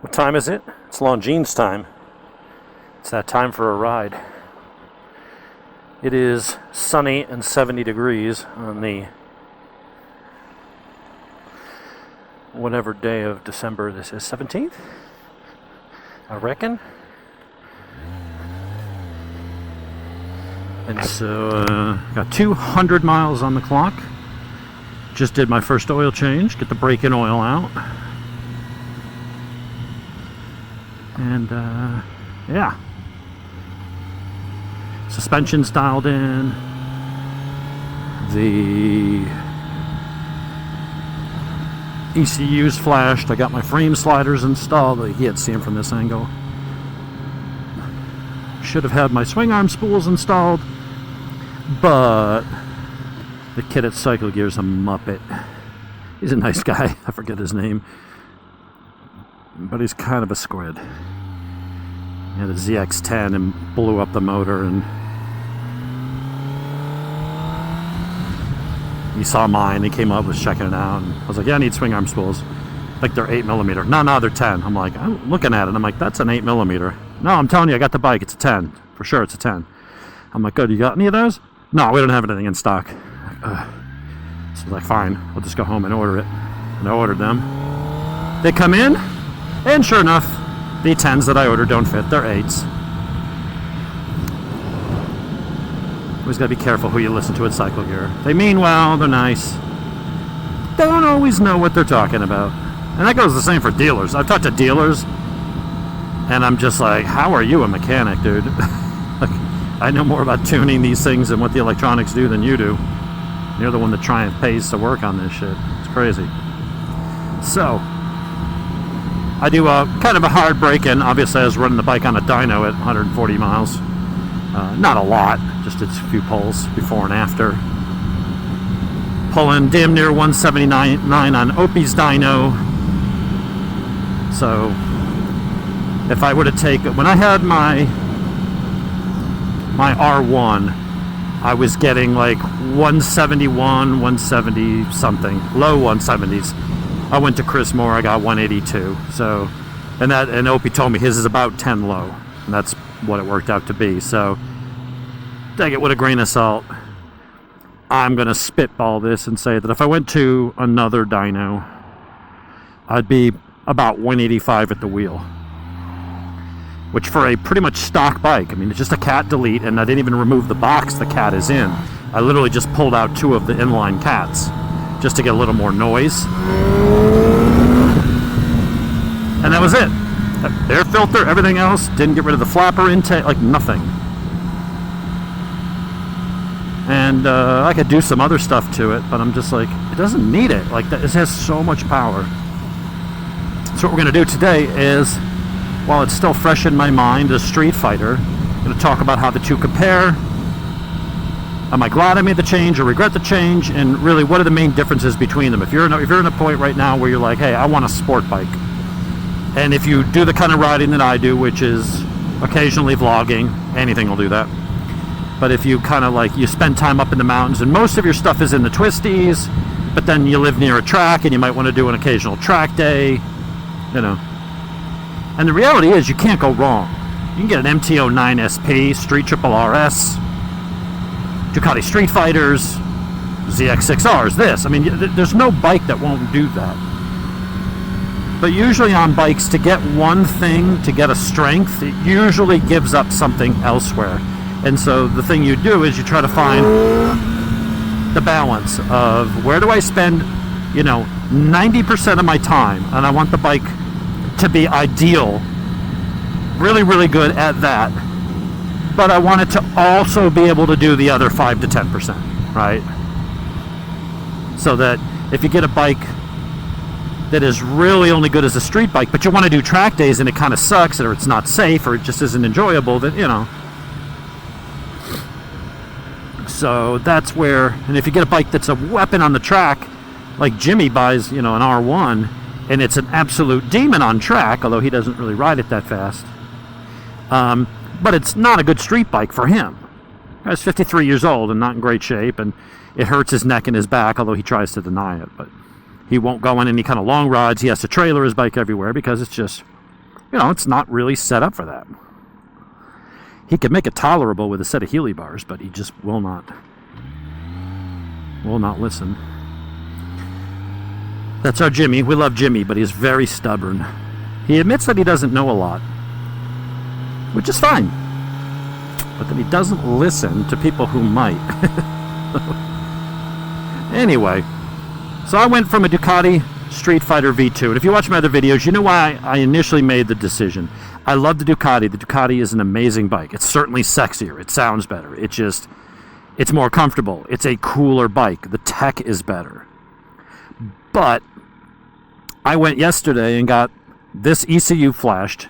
What time is it? It's Longines time. It's that time for a ride. It is sunny and 70 degrees on the whatever day of December this is, 17th? I reckon. And so, got 200 miles on the clock. Just did my first oil change, get the brake-in oil out. And, yeah. Suspension's dialed in. The ECU's flashed. I got my frame sliders installed. You can't see them from this angle. Should have had my swing arm spools installed, but the kid at Cycle Gear's a muppet. He's a nice guy. I forget his name, but he's kind of a squid. He had a ZX10 and blew up the motor, and he saw mine. He came up, was checking it out, and I was like, yeah, I need swing arm spools. Like, they're 8mm. No, they're 10. I'm like, I'm looking at it, I'm like, that's an 8mm. No, I'm telling you, I got the bike. It's a 10. For sure, it's a 10. I'm like, good, you got any of those? No, we don't have anything in stock. So I was like, fine, we'll just go home and order it. And I ordered them. They come in, and sure enough, the 10s that I ordered don't fit. They're 8s. Always gotta be careful who you listen to at Cycle Gear. They mean well, they're nice. Don't always know what they're talking about. And that goes the same for dealers. I've talked to dealers, and I'm just like, how are you a mechanic, dude? Like, I know more about tuning these things and what the electronics do than you do. You're the one that pays to work on this shit. It's crazy. So, I do kind of a hard break-in. Obviously, I was running the bike on a dyno at 140 miles. Not a lot, just a few pulls before and after. Pulling damn near 179 on Opie's dyno. So, if I were to take, when I had my R1, I was getting like 171, 170 something, low 170s. I went to Chris Moore, I got 182. So, and Opie told me his is about 10 low, and that's what it worked out to be. So, take it with a grain of salt. I'm gonna spitball this and say that if I went to another dyno, I'd be about 185 at the wheel. Which for a pretty much stock bike, I mean, it's just a cat delete, and I didn't even remove the box the cat is in. I literally just pulled out 2 of the inline cats just to get a little more noise. And that was it. Air filter, everything else, didn't get rid of the flapper intake, like nothing. And I could do some other stuff to it, but I'm just like, it doesn't need it. Like, it has so much power. So what we're going to do today is, while it's still fresh in my mind as Streetfighter, I'm going to talk about how the two compare. Am I glad I made the change or regret the change? And really, what are the main differences between them? If you're in a point right now where you're like, hey, I want a sport bike. And if you do the kind of riding that I do, which is occasionally vlogging, anything will do that. But if you kind of like, you spend time up in the mountains and most of your stuff is in the twisties, but then you live near a track and you might want to do an occasional track day, you know. And the reality is you can't go wrong. You can get an MT-09 SP, Street Triple RS, Ducati Streetfighters, ZX10Rs, this. I mean, there's no bike that won't do that. But usually on bikes, to get one thing, to get a strength, it usually gives up something elsewhere. And so the thing you do is you try to find the balance of where do I spend, 90% of my time, and I want the bike to be ideal, really, really good at that. But I want it to also be able to do the other 5 to 10%, right? So that if you get a bike that is really only good as a street bike, but you want to do track days and it kind of sucks, or it's not safe, or it just isn't enjoyable, then, So that's where, and if you get a bike that's a weapon on the track, like Jimmy buys, an R1, and it's an absolute demon on track, although he doesn't really ride it that fast. But it's not a good street bike for him. He's 53 years old and not in great shape, and it hurts his neck and his back, although he tries to deny it. But he won't go on any kind of long rides. He has to trailer his bike everywhere because it's just you know, it's not really set up for that. He could make it tolerable with a set of Healy bars, but he just will not listen. That's our Jimmy. We love Jimmy, but he's very stubborn. He admits that he doesn't know a lot, which is fine. But then he doesn't listen to people who might. Anyway, so I went from a Ducati Streetfighter V2. And if you watch my other videos, you know why I initially made the decision. I love the Ducati. The Ducati is an amazing bike. It's certainly sexier. It sounds better. It's more comfortable. It's a cooler bike. The tech is better. But I went yesterday and got this ECU flashed.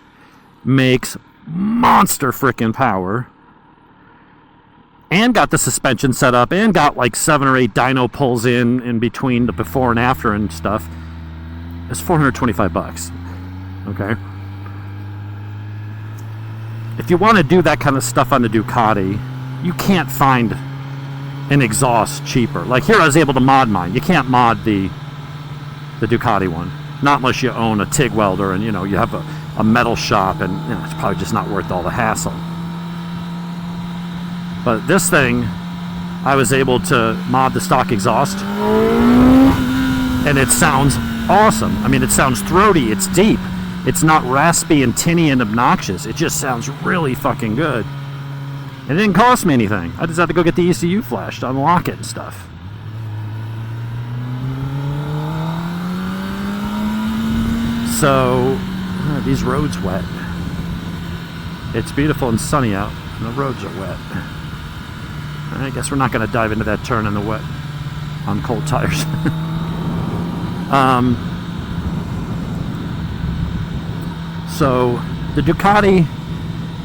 Makes monster freaking power. And got the suspension set up. And got like 7 or 8 dyno pulls in between the before and after and stuff. It's $425. Okay? If you want to do that kind of stuff on the Ducati, you can't find an exhaust cheaper. Like here I was able to mod mine. You can't mod the Ducati one. Not unless you own a TIG welder and, you know, you have a metal shop, and, you know, it's probably just not worth all the hassle. But this thing, I was able to mod the stock exhaust, and it sounds awesome. I mean, it sounds throaty, it's deep. It's not raspy and tinny and obnoxious. It just sounds really fucking good. And it didn't cost me anything. I just had to go get the ECU flashed, unlock it and stuff. So, these roads wet. It's beautiful and sunny out, and the roads are wet. I guess we're not going to dive into that turn in the wet on cold tires. So, the Ducati,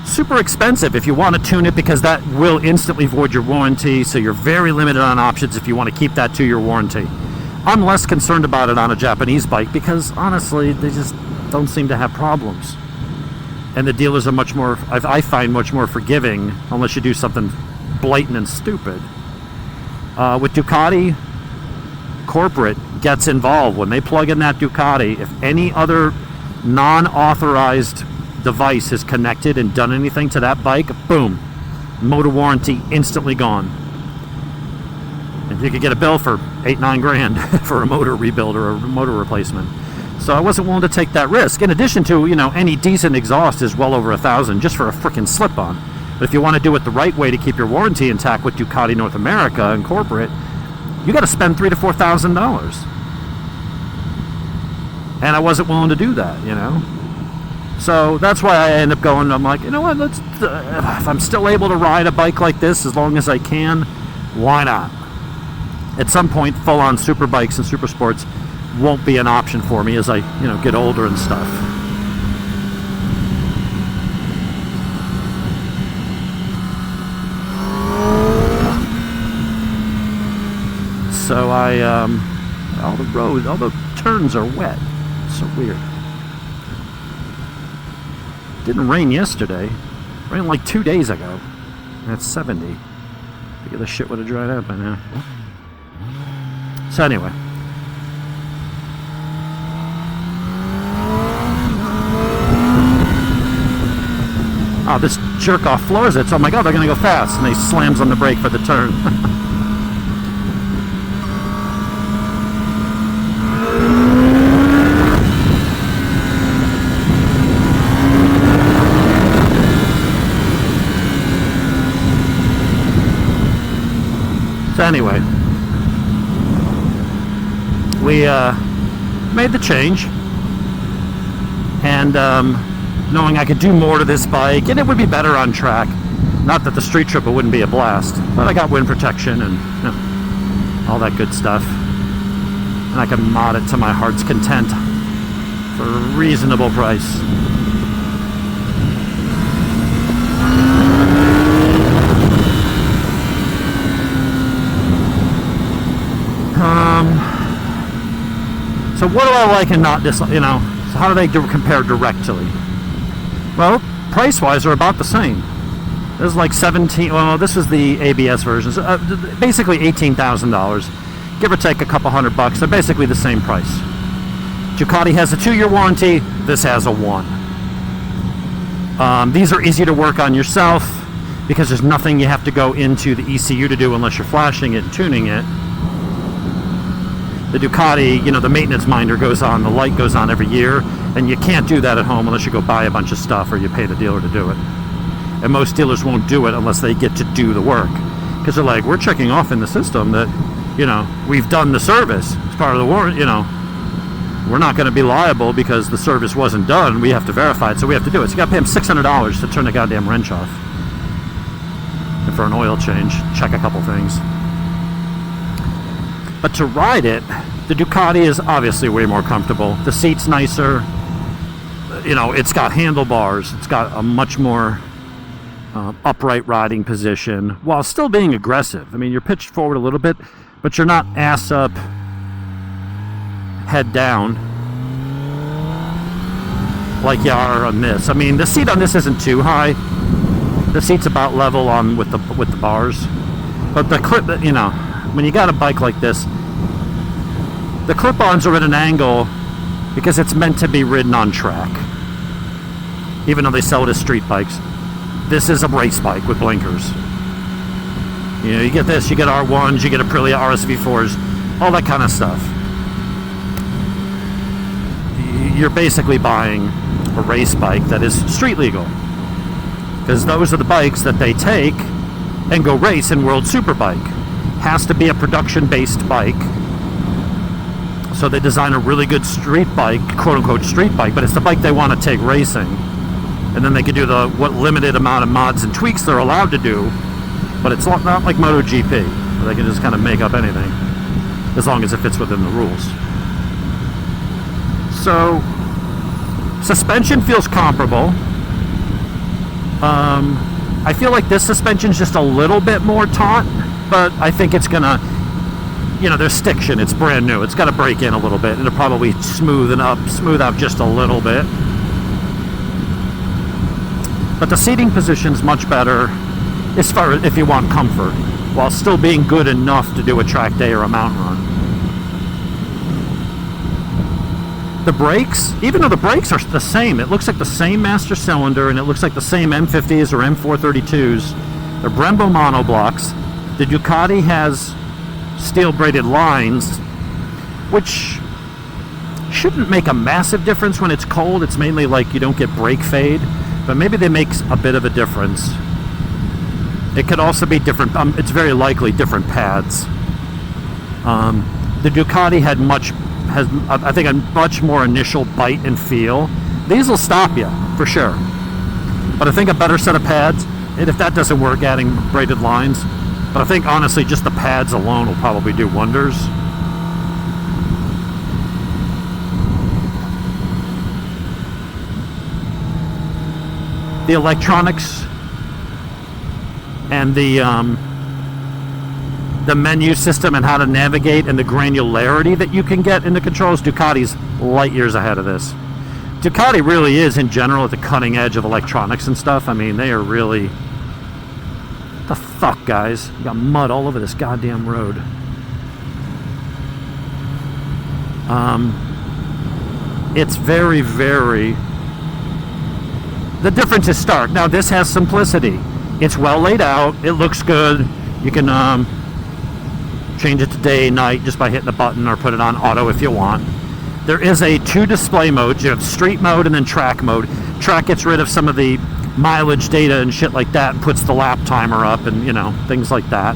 super expensive if you want to tune it, because that will instantly void your warranty, so you're very limited on options if you want to keep that 2-year warranty. I'm less concerned about it on a Japanese bike because, honestly, they just don't seem to have problems. And the dealers are much more, I find, much more forgiving unless you do something blatant and stupid. With Ducati, corporate gets involved. When they plug in that Ducati, if any other non-authorized device is connected and done anything to that bike, boom, motor warranty instantly gone. And you could get a bill for $8-9 grand for a motor rebuild or a motor replacement. So I wasn't willing to take that risk. In addition to, you know, any decent exhaust is well over $1,000 just for a freaking slip-on. But if you want to do it the right way to keep your warranty intact with Ducati North America and corporate, you got to spend $3,000 to $4,000. And I wasn't willing to do that, you know. So that's why I end up going, I'm like, you know what, let's, if I'm still able to ride a bike like this as long as I can, why not? At some point, full-on super bikes and super sports won't be an option for me as I, you know, get older and stuff. So all the roads, all the turns are wet. It's so weird. Didn't rain yesterday. It rained like 2 days ago. That's 70. Figure the shit would have dried out by now. So anyway. Oh, this jerk off floors it, so I'm like, oh, they're gonna go fast, and he slams on the brake for the turn. So anyway, we made the change, and knowing I could do more to this bike, and it would be better on track. Not that the street trip wouldn't be a blast, but I got wind protection and, you know, all that good stuff. And I can mod it to my heart's content for a reasonable price. So what do I like and not dislike, you know? So how do they compare directly? Well, price-wise, they're about the same. This is like 17. Well, this is the ABS version. So, basically $18,000, give or take a couple $100. They're basically the same price. Ducati has a 2-year warranty. This has a 1. These are easy to work on yourself because there's nothing you have to go into the ECU to do unless you're flashing it and tuning it. The Ducati, the maintenance minder goes on, the light goes on every year, and you can't do that at home unless you go buy a bunch of stuff or you pay the dealer to do it. And most dealers won't do it unless they get to do the work. Because they're like, we're checking off in the system that, we've done the service. It's part of the warranty, We're not going to be liable because the service wasn't done. We have to verify it, so we have to do it. So you got to pay them $600 to turn the goddamn wrench off. And for an oil change, check a couple things. But to ride it, the Ducati is obviously way more comfortable. The seat's nicer. It's got handlebars. It's got a much more upright riding position while still being aggressive. I mean, you're pitched forward a little bit, but you're not ass up, head down like you are on this. I mean, the seat on this isn't too high. The seat's about level on with the bars. But the clip, when you got a bike like this, the clip-ons are at an angle because it's meant to be ridden on track. Even though they sell it as street bikes, this is a race bike with blinkers. You get this, you get R1s, you get Aprilia RSV4s, all that kind of stuff. You're basically buying a race bike that is street legal, because those are the bikes that they take and go race in World Superbike. Has to be a production-based bike. So they design a really good street bike, quote-unquote street bike, but it's the bike they want to take racing. And then they can do what limited amount of mods and tweaks they're allowed to do, but it's not like MotoGP, where they can just kind of make up anything, as long as it fits within the rules. So, suspension feels comparable. I feel like this suspension's just a little bit more taut, but I think it's gonna, there's stiction, it's brand new, it's gotta break in a little bit, it'll probably smooth out just a little bit. But the seating position's much better as far as if you want comfort, while still being good enough to do a track day or a mountain run. The brakes, even though the brakes are the same, it looks like the same master cylinder and it looks like the same M50s or M432s. They're Brembo monoblocks. The Ducati has steel braided lines, which shouldn't make a massive difference when it's cold. It's mainly like you don't get brake fade, but maybe they make a bit of a difference. It could also be different, it's very likely different pads. The Ducati has I think a much more initial bite and feel. These will stop you for sure, but I think a better set of pads, and if that doesn't work, adding braided lines, but I think honestly just the pads alone will probably do wonders. The electronics and the menu system and how to navigate and the granularity that you can get in the controls, Ducati's light years ahead of this. Ducati really is, in general, at the cutting edge of electronics and stuff. I mean, they are really... What the fuck, guys? You got mud all over this goddamn road. It's very, very... The difference is stark. Now, this has simplicity. It's well laid out. It looks good. You can change it to day, night, just by hitting the button, or put it on auto if you want. There is a 2 display modes. You have street mode and then track mode. Track gets rid of some of the mileage data and shit like that and puts the lap timer up and, things like that.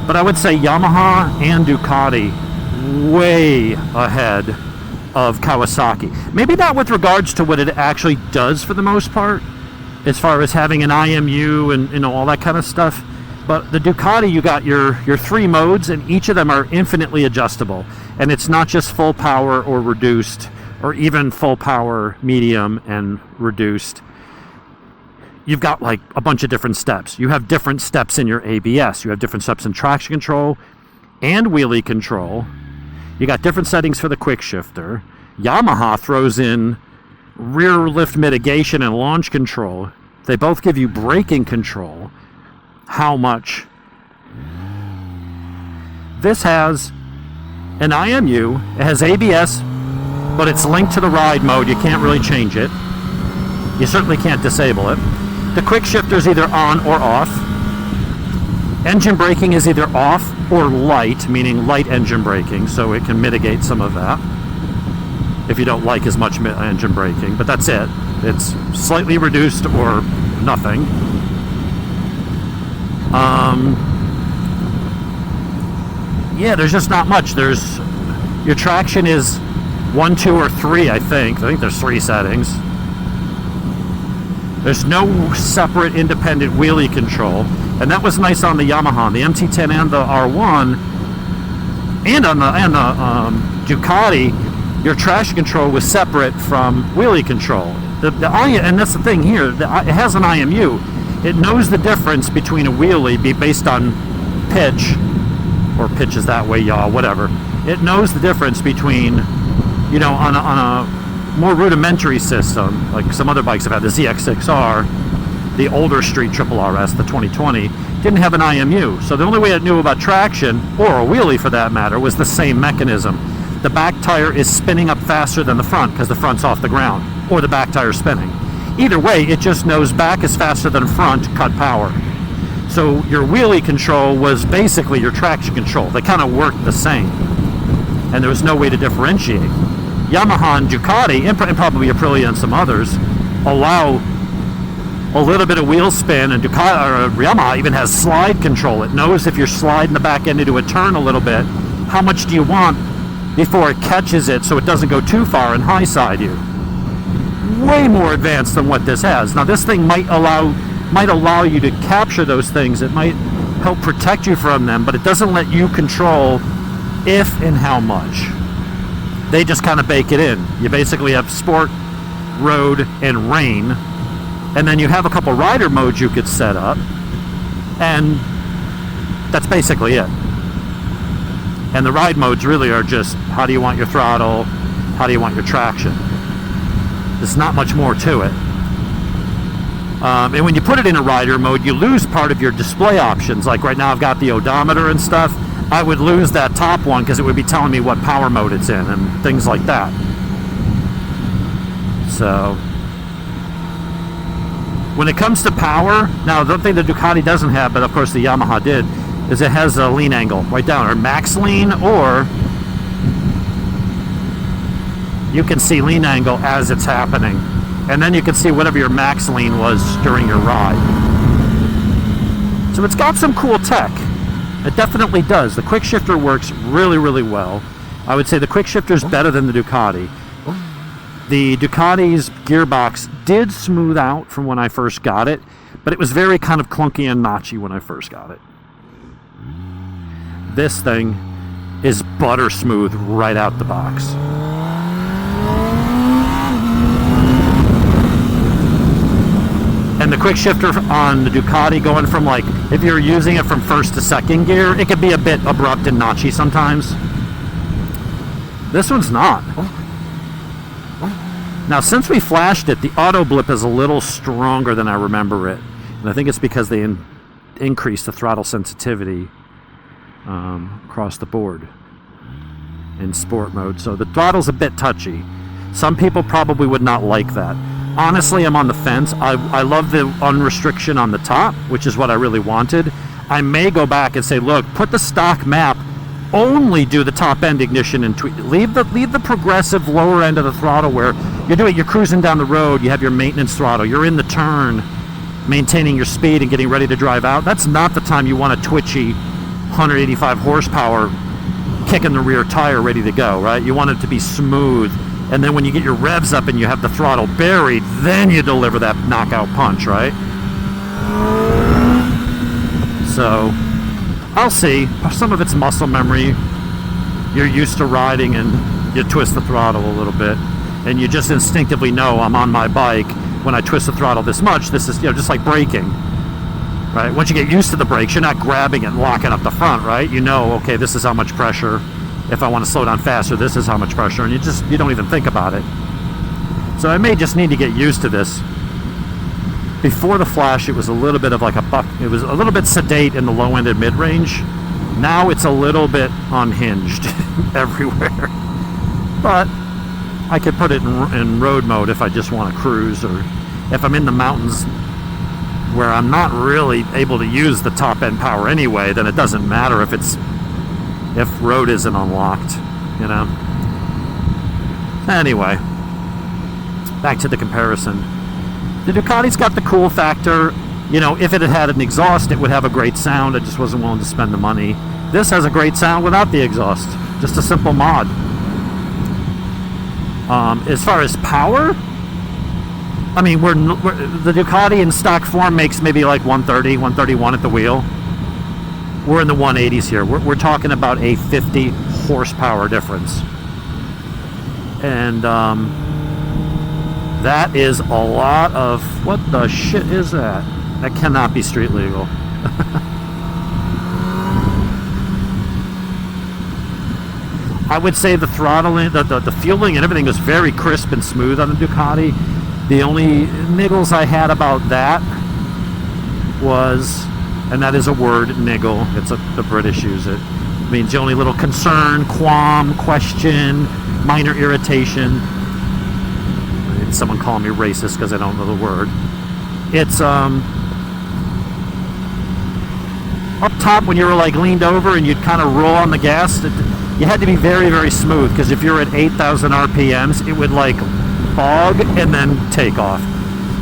But I would say Yamaha and Ducati way ahead of Kawasaki. Maybe not with regards to what it actually does for the most part, as far as having an IMU and all that kind of stuff. But the Ducati, you got your 3 modes, and each of them are infinitely adjustable. And it's not just full power or reduced, or even full power, medium, and reduced. You've got like a bunch of different steps. You have different steps in your ABS. You have different steps in traction control and wheelie control. You got different settings for the quick shifter. Yamaha throws in rear lift mitigation and launch control. They both give you braking control. How much? This has an IMU, it has ABS, but it's linked to the ride mode. You can't really change it. You certainly can't disable it. The quick shifter is either on or off. Engine braking is either off or light, meaning light engine braking, so it can mitigate some of that if you don't like as much engine braking, but that's it. It's slightly reduced or nothing. Yeah, there's just not much. Your traction is 1, 2, or 3, I think. I think there's 3 settings. There's no separate independent wheelie control, and that was nice on the Yamaha, the MT-10 and the R1, and on the Ducati. Your traction control was separate from wheelie control. And that's the thing here. It has an IMU. It knows the difference between a wheelie based on pitch, or pitch is that way, y'all, whatever. It knows the difference between, you know, on a more rudimentary system, like some other bikes have had, the ZX10R, the older Street Triple RS, the 2020, didn't have an IMU. So the only way it knew about traction, or a wheelie for that matter, was the same mechanism. The back tire is spinning up faster than the front because the front's off the ground, or the back tire spinning. Either way, it just knows back is faster than front, cut power. So your wheelie control was basically your traction control. They kind of worked the same, and there was no way to differentiate. Yamaha and Ducati, and probably Aprilia and some others, allow a little bit of wheel spin, and Yamaha even has slide control. It knows if you're sliding the back end into a turn a little bit, how much do you want before it catches it so it doesn't go too far and high side you. Way more advanced than what this has. Now this thing might allow you to capture those things. It might help protect you from them, but it doesn't let you control if and how much. They just kind of bake it in. You basically have sport, road, and rain, and then you have a couple rider modes you could set up, and that's basically it. And the ride modes really are just, how do you want your throttle, how do you want your traction. There's not much more to it. And when you put it in a rider mode, you lose part of your display options. Like right now I've got the odometer and stuff. I would lose that top one because it would be telling me what power mode it's in and things like that. So when it comes to power, now the thing that Ducati doesn't have, but of course the Yamaha did, is it has a lean angle right down, or max lean, or you can see lean angle as it's happening, and then you can see whatever your max lean was during your ride. So it's got some cool tech. It definitely does. The quick shifter works really, really well. I would say the quick shifter is better than the Ducati. The Ducati's gearbox did smooth out from when I first got it, but it was very kind of clunky and notchy when I first got it. This thing is butter smooth right out the box. And the quick shifter on the Ducati, going from, like, if you're using it from first to second gear, it can be a bit abrupt and notchy sometimes. This one's not. Now, since we flashed it, the auto blip is a little stronger than I remember it. And I think it's because they increased the throttle sensitivity across the board in sport mode. So the throttle's a bit touchy. Some people probably would not like that. Honestly, I'm on the fence. I love the unrestriction on the top, which is what I really wanted. I may go back and say, look, put the stock map, only do the top end ignition and leave the progressive lower end of the throttle where you're cruising down the road, you have your maintenance throttle, you're in the turn, maintaining your speed and getting ready to drive out. That's not the time you want a twitchy 185 horsepower kicking the rear tire ready to go, right? You want it to be smooth. And then when you get your revs up and you have the throttle buried, then you deliver that knockout punch, right? So, I'll see. Some of it's muscle memory. You're used to riding and you twist the throttle a little bit. And you just instinctively know, I'm on my bike. When I twist the throttle this much, this is, just like braking. Right? Once you get used to the brakes, you're not grabbing it and locking up the front, right? You know, okay, this is how much pressure. If I want to slow down faster, this is how much pressure, and you don't even think about it. So I may just need to get used to this. Before the flash, it was a little bit of like it was a little bit sedate in the low end and mid range. Now it's a little bit unhinged everywhere. But I could put it in road mode if I just want to cruise, or if I'm in the mountains where I'm not really able to use the top end power anyway, then it doesn't matter if road isn't unlocked, you know. Anyway, back to the comparison. The Ducati's got the cool factor. You know, if it had had an exhaust, it would have a great sound. I just wasn't willing to spend the money. This has a great sound without the exhaust. Just a simple mod. As far as power, I mean, the Ducati in stock form makes maybe like 130, 131 at the wheel. We're in the 180s here. We're talking about a 50 horsepower difference. And that is a lot of... What the shit is that? That cannot be street legal. I would say the throttling, the fueling and everything was very crisp and smooth on the Ducati. The only niggles I had about that was, and that is a word, niggle, the British use it. It means the only little concern, qualm, question, minor irritation. Someone call me racist because I don't know the word. It's up top when you were like leaned over and you'd kind of roll on the gas. You had to be very, very smooth, because if you're at 8,000 RPMs, it would like fog and then take off.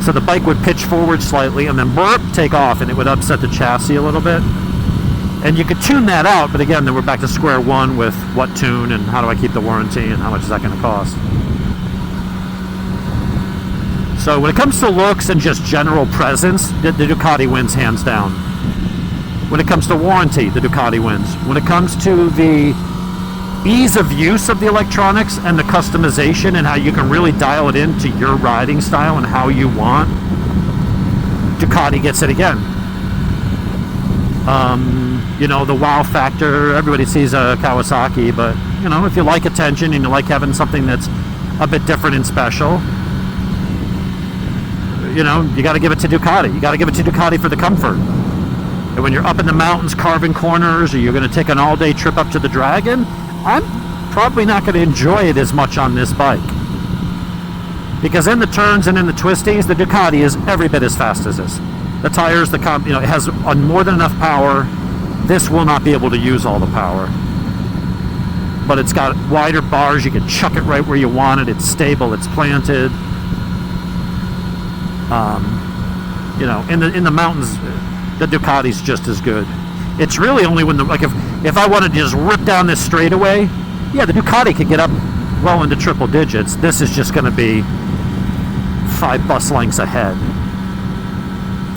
So the bike would pitch forward slightly and then burp, take off, and it would upset the chassis a little bit. And you could tune that out, but again, then we're back to square one with what tune and how do I keep the warranty and how much is that going to cost. So when it comes to looks and just general presence, the Ducati wins hands down. When it comes to warranty, the Ducati wins. When it comes to the ease of use of the electronics and the customization and how you can really dial it into your riding style and how you want, Ducati gets it again. You know, the wow factor, everybody sees a Kawasaki, but you know, if you like attention and you like having something that's a bit different and special, you know, you got to give it to Ducati. You got to give it to Ducati for the comfort. And when you're up in the mountains carving corners, or you're going to take an all-day trip up to the Dragon, I'm probably not going to enjoy it as much on this bike. Because in the turns and in the twisties, the Ducati is every bit as fast as this. The tires, it has more than enough power. This will not be able to use all the power. But it's got wider bars. You can chuck it right where you want it. It's stable. It's planted. You know, in the mountains, the Ducati's just as good. It's really only when if I wanted to just rip down this straightaway, yeah, the Ducati could get up well into triple digits. This is just going to be 5 bus lengths ahead.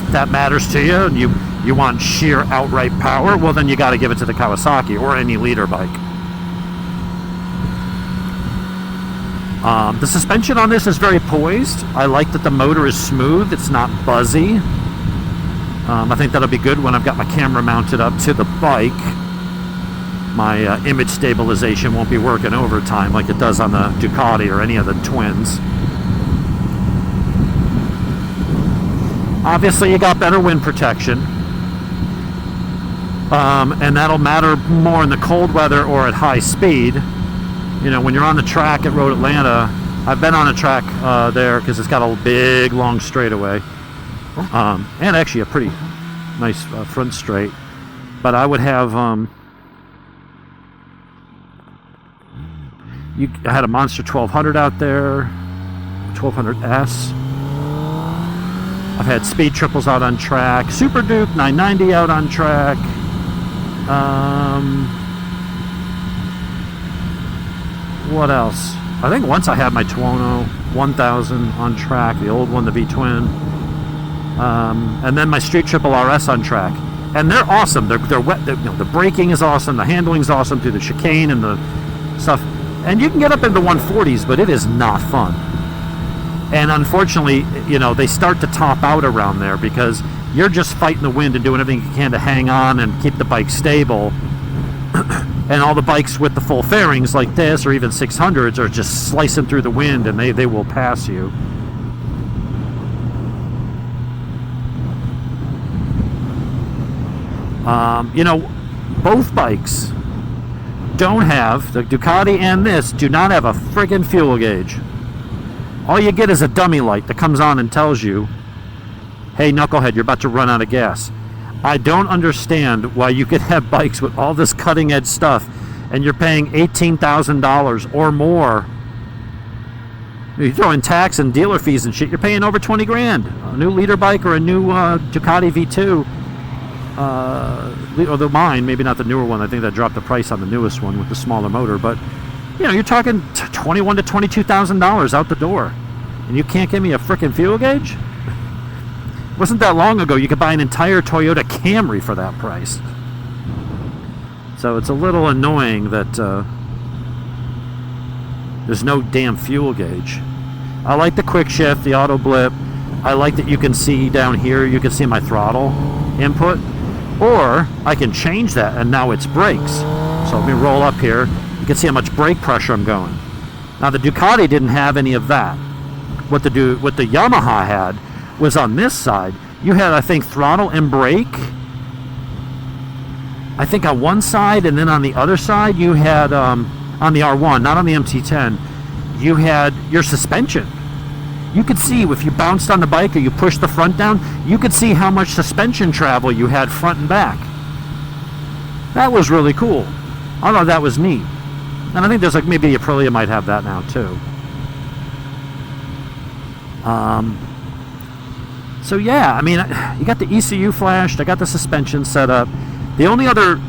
If that matters to you, and you want sheer outright power, well then you got to give it to the Kawasaki or any leader bike. The suspension on this is very poised. I like that the motor is smooth. It's not buzzy. I think that'll be good when I've got my camera mounted up to the bike. My image stabilization won't be working overtime like it does on the Ducati or any of the twins. Obviously, you got better wind protection. And that'll matter more in the cold weather or at high speed. You know, when you're on the track at Road Atlanta, I've been on a track there because it's got a big, long straightaway. And actually a pretty nice front straight. But I would have... I had a Monster 1200 out there, 1200S. I've had Speed Triples out on track, Super Duke 990 out on track. What else? I think once I had my Tuono 1000 on track, the old one, the V-twin. And then my Street Triple RS on track. And they're awesome. They're wet. The braking is awesome. The handling is awesome through the chicane and the stuff. And you can get up into 140s, but it is not fun. And unfortunately, you know, they start to top out around there because you're just fighting the wind and doing everything you can to hang on and keep the bike stable. And all the bikes with the full fairings like this, or even 600s, are just slicing through the wind, and they will pass you. You know, both bikes don't have, the Ducati and this, do not have a friggin' fuel gauge. All you get is a dummy light that comes on and tells you, hey, knucklehead, you're about to run out of gas. I don't understand why you could have bikes with all this cutting edge stuff and you're paying $18,000 or more. You throw in tax and dealer fees and shit, you're paying over 20 grand. A new leader bike or a new Ducati V2, or the mine, maybe not the newer one. I think that dropped the price on the newest one with the smaller motor, but you know, you're talking $21,000 to $22,000 out the door, and you can't give me a frickin' fuel gauge? Wasn't that long ago you could buy an entire Toyota Camry for that price. So it's a little annoying that there's no damn fuel gauge. I like the quick shift, the auto blip. I like that you can see down here, you can see my throttle input, or I can change that and now it's brakes. So let me roll up here. You can see how much brake pressure I'm going. Now the Ducati didn't have any of that. What the Yamaha had was on this side, you had, I think, throttle and brake. I think on one side, and then on the other side you had, on the R1, not on the MT10, you had your suspension. You could see if you bounced on the bike or you pushed the front down, you could see how much suspension travel you had front and back. That was really cool. I thought that was neat. And I think there's like maybe Aprilia might have that now too. So yeah, I mean, you got the ECU flashed, I got the suspension set up. The only other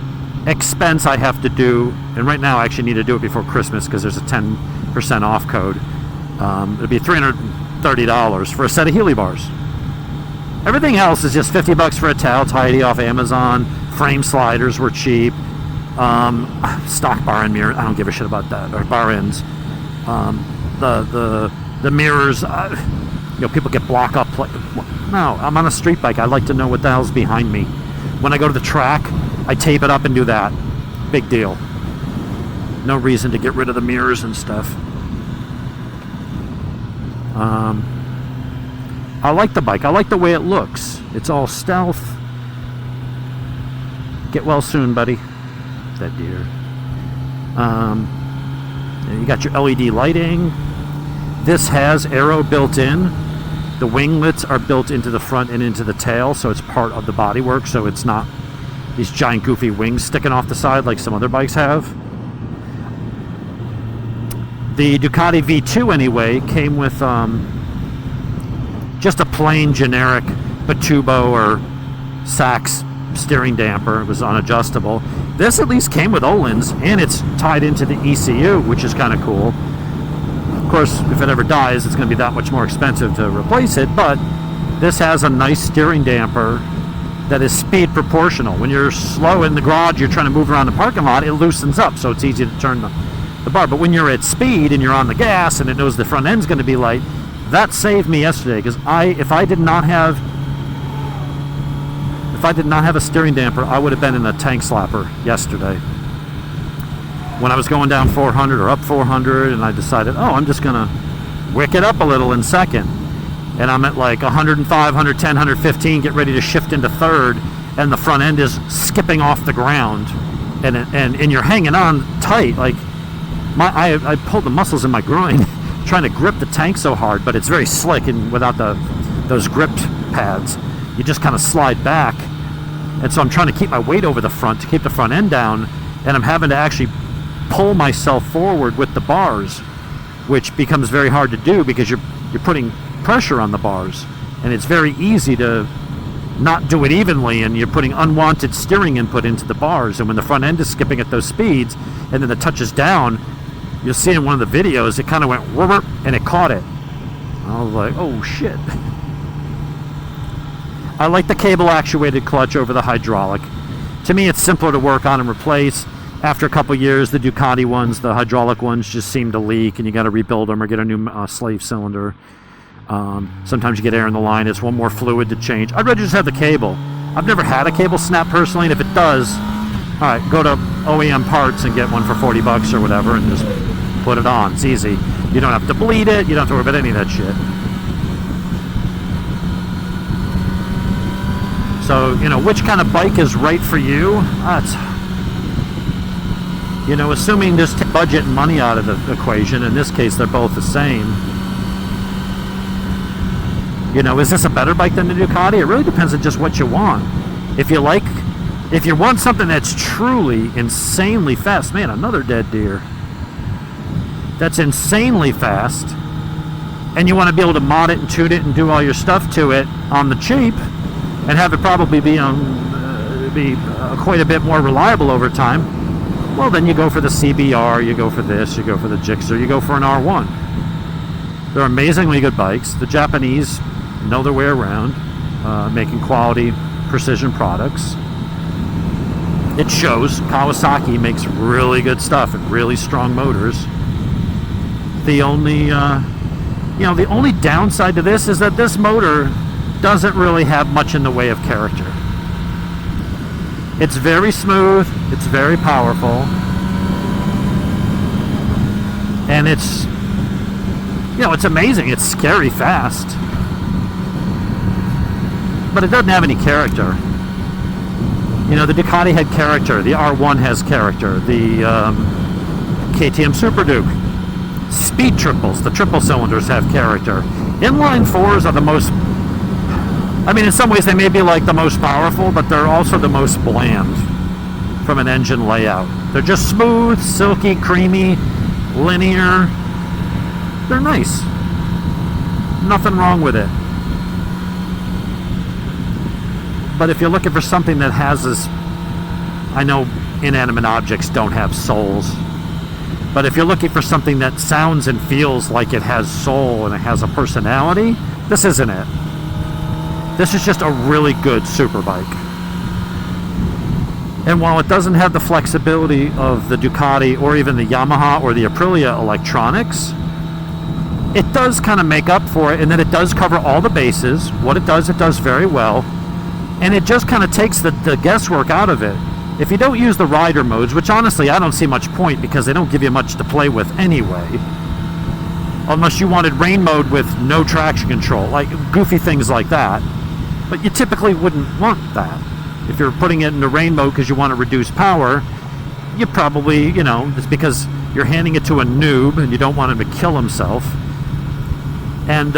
expense I have to do, and right now I actually need to do it before Christmas because there's a 10% off code. It'll be $330 for a set of Healy bars. Everything else is just $50 for a towel tidy off Amazon. Frame sliders were cheap. Stock bar and mirror, I don't give a shit about that. Or bar ends. The mirrors, you know, people get block up. No, I'm on a street bike. I like to know what the hell's behind me. When I go to the track, I tape it up and do that. Big deal. No reason to get rid of the mirrors and stuff. I like the bike. I like the way it looks. It's all stealth. Get well soon, buddy. That deer. You got your LED lighting. This has aero built in. The winglets are built into the front and into the tail, so it's part of the bodywork, so it's not these giant goofy wings sticking off the side like some other bikes have. The Ducati V2 anyway came with just a plain generic Batubo or Sachs steering damper. It was unadjustable. This at least came with Öhlins, and it's tied into the ECU, which is kind of cool. Of course, if it ever dies, it's going to be that much more expensive to replace it, but this has a nice steering damper that is speed proportional. When you're slow in the garage, you're trying to move around the parking lot, it loosens up, so it's easy to turn the bar. But when you're at speed and you're on the gas and it knows the front end's going to be light, that saved me yesterday, because if I did not have a steering damper, I would have been in a tank slapper yesterday. When I was going down 400 or up 400, and I decided, oh, I'm just gonna wick it up a little in second, and I'm at like 105, 110, 115, get ready to shift into third, and the front end is skipping off the ground, and you're hanging on tight. Like I pulled the muscles in my groin trying to grip the tank so hard, but it's very slick, and without those grip pads, you just kind of slide back. And so I'm trying to keep my weight over the front to keep the front end down, and I'm having to actually pull myself forward with the bars, which becomes very hard to do because you're putting pressure on the bars, and it's very easy to not do it evenly, and you're putting unwanted steering input into the bars. And when the front end is skipping at those speeds and then it touches down, you'll see in one of the videos it kind of went whoop, and it caught it. I was like, oh shit. I like the cable actuated clutch over the hydraulic. To me, it's simpler to work on and replace. After a couple years, the Ducati ones, the hydraulic ones, just seem to leak, and you got to rebuild them or get a new slave cylinder. Sometimes you get air in the line. It's one more fluid to change. I'd rather just have the cable. I've never had a cable snap personally, and if it does, all right, go to OEM parts and get one for $40 or whatever, and just put it on. It's easy. You don't have to bleed it. You don't have to worry about any of that shit. So, you know, which kind of bike is right for you? You know, assuming just budget and money out of the equation, in this case they're both the same. You know, is this a better bike than the Ducati? It really depends on just what you want. If you want something that's truly insanely fast, man, another dead deer. That's insanely fast, and you want to be able to mod it and tune it and do all your stuff to it on the cheap, and have it probably be quite a bit more reliable over time, well, then you go for the CBR, you go for this, you go for the Gixxer, you go for an R1. They're amazingly good bikes. The Japanese know their way around, making quality, precision products. It shows. Kawasaki makes really good stuff and really strong motors. The only downside to this is that this motor doesn't really have much in the way of character. It's very smooth, it's very powerful, and it's amazing. It's scary fast, but it doesn't have any character. You know, the Ducati had character, the R1 has character, the KTM Super Duke, speed triples, the triple cylinders have character. Inline fours are the most, I mean, in some ways they may be like the most powerful, but they're also the most bland from an engine layout. They're just smooth, silky, creamy, linear. They're nice. Nothing wrong with it. But if you're looking for something that has this, I know inanimate objects don't have souls, but if you're looking for something that sounds and feels like it has soul and it has a personality, this isn't it. This is just a really good super bike. And while it doesn't have the flexibility of the Ducati or even the Yamaha or the Aprilia electronics, it does kind of make up for it in that it does cover all the bases. What it does very well. And it just kind of takes the guesswork out of it. If you don't use the rider modes, which honestly I don't see much point because they don't give you much to play with anyway, unless you wanted rain mode with no traction control, like goofy things like that. But you typically wouldn't want that. If you're putting it into rain mode because you want to reduce power, you probably, you know, it's because you're handing it to a noob and you don't want him to kill himself. And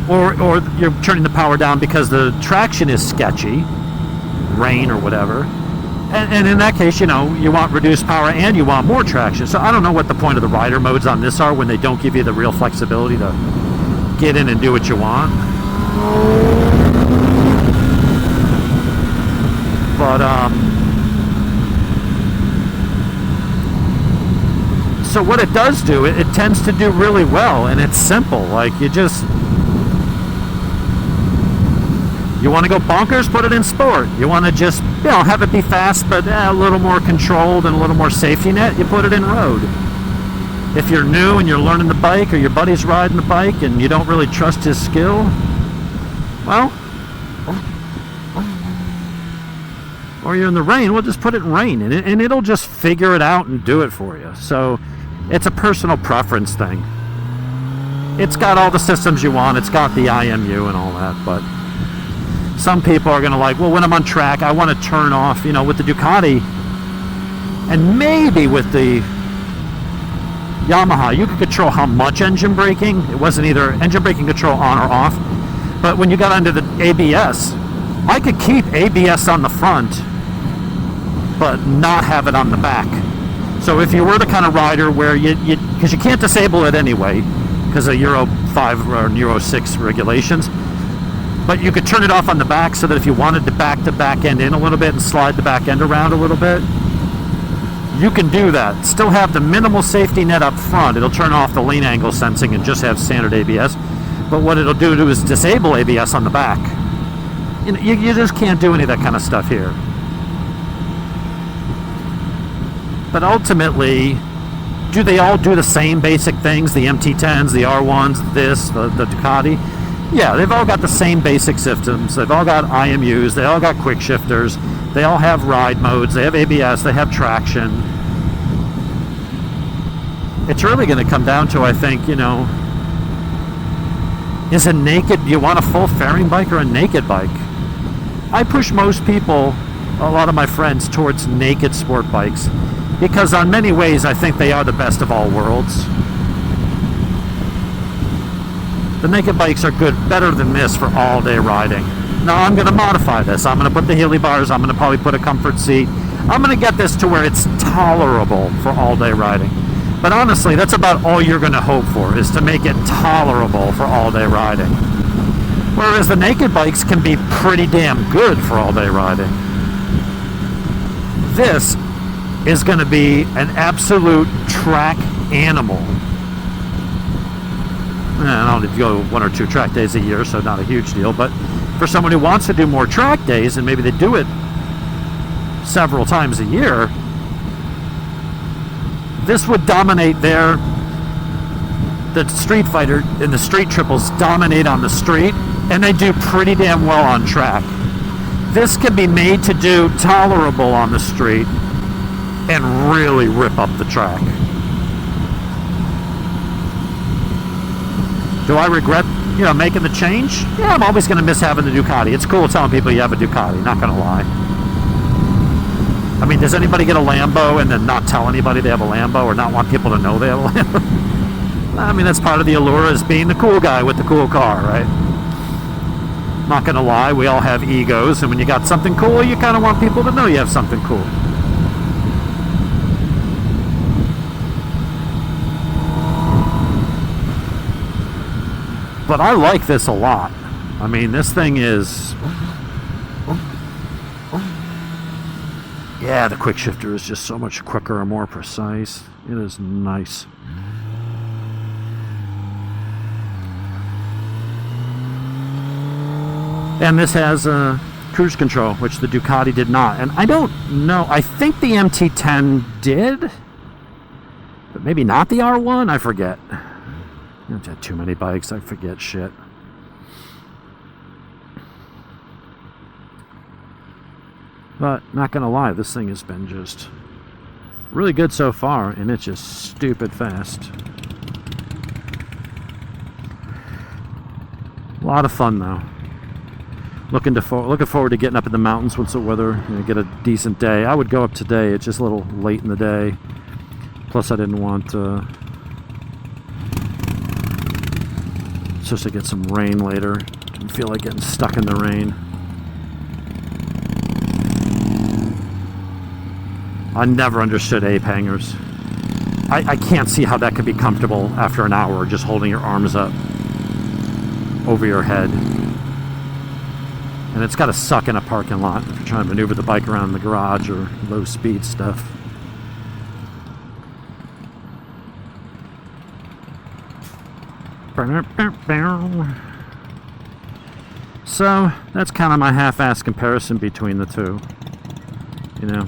or you're turning the power down because the traction is sketchy, rain or whatever, and in that case, you know, you want reduced power and you want more traction. So I don't know what the point of the rider modes on this are when they don't give you the real flexibility to get in and do what you want. But so what it does do, it tends to do really well, and it's simple. Like you want to go bonkers, put it in sport. You want to just, you know, have it be fast, but a little more controlled and a little more safety net, you put it in road. If you're new and you're learning the bike, or your buddy's riding the bike and you don't really trust his skill, well, or you're in the rain, well, just put it in rain, and it'll just figure it out and do it for you. So it's a personal preference thing. It's got all the systems you want. It's got the IMU and all that, but some people are going to like, well, when I'm on track, I want to turn off, you know, with the Ducati, and maybe with the Yamaha, you could control how much engine braking. It wasn't either engine braking control on or off, but when you got under the ABS, I could keep ABS on the front, but not have it on the back. So if you were the kind of rider where because you can't disable it anyway, because of Euro 5 or Euro 6 regulations, but you could turn it off on the back so that if you wanted to back the back end in a little bit and slide the back end around a little bit, you can do that. Still have the minimal safety net up front. It'll turn off the lean angle sensing and just have standard ABS. But what it'll do is disable ABS on the back. You know, you just can't do any of that kind of stuff here. But ultimately, do they all do the same basic things? The MT10s, the R1s, the Ducati? Yeah, they've all got the same basic systems. They've all got IMUs. They all got quick shifters. They all have ride modes. They have ABS. They have traction. It's really going to come down to, I think, you know, is a naked, do you want a full fairing bike or a naked bike? I push most people, a lot of my friends, towards naked sport bikes. because on many ways I think they are the best of all worlds. The naked bikes are good, better than this for all-day riding. Now I'm going to modify this. I'm going to put the Healy bars. I'm going to probably put a comfort seat. I'm going to get this to where it's tolerable for all-day riding. But honestly, that's about all you're going to hope for, is to make it tolerable for all-day riding. Whereas the naked bikes can be pretty damn good for all-day riding. This is going to be an absolute track animal. I only go 1 or 2 track days a year, so not a huge deal. But for someone who wants to do more track days, and maybe they do it several times a year, this would dominate the Streetfighter and the Street Triples dominate on the street, and they do pretty damn well on track. This can be made to do tolerable on the street and really rip up the track. Do I regret, making the change? Yeah, I'm always going to miss having the Ducati. It's cool telling people you have a Ducati, not going to lie. I mean, does anybody get a Lambo and then not tell anybody they have a Lambo, or not want people to know they have a Lambo? I mean, that's part of the allure, is being the cool guy with the cool car, right? Not going to lie, we all have egos, and when you got something cool, you kind of want people to know you have something cool. But I like this a lot. I mean, this thing is... Yeah, the quick shifter is just so much quicker and more precise. It is nice. And this has cruise control, which the Ducati did not. And I don't know. I think the MT-10 did, but maybe not the R1. I forget. I've had too many bikes. I forget shit. But not gonna lie, this thing has been just really good so far, and it's just stupid fast. A lot of fun though. Looking forward to getting up in the mountains once the weather, get a decent day. I would go up today. It's just a little late in the day. Plus, I didn't want supposed to get some rain later. Didn't feel like getting stuck in the rain. I never understood ape hangers. I can't see how that could be comfortable after an hour, just holding your arms up over your head. And it's got to suck in a parking lot if you're trying to maneuver the bike around the garage or low speed stuff. So that's kind of my half-assed comparison between the two.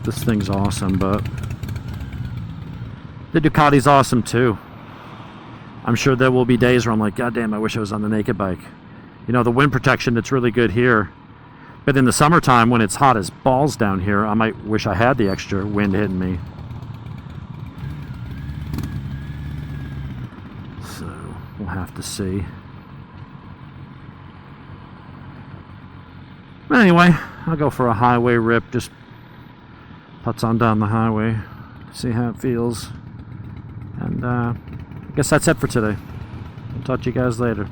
This thing's awesome, but the Ducati's awesome too. I'm sure there will be days where I'm like, God damn, I wish I was on the naked bike. The wind protection, that's really good here. But in the summertime, when it's hot as balls down here, I might wish I had the extra wind hitting me. So we'll have to see. Anyway, I'll go for a highway rip, just putts on down the highway, see how it feels. And I guess that's it for today. I'll talk to you guys later.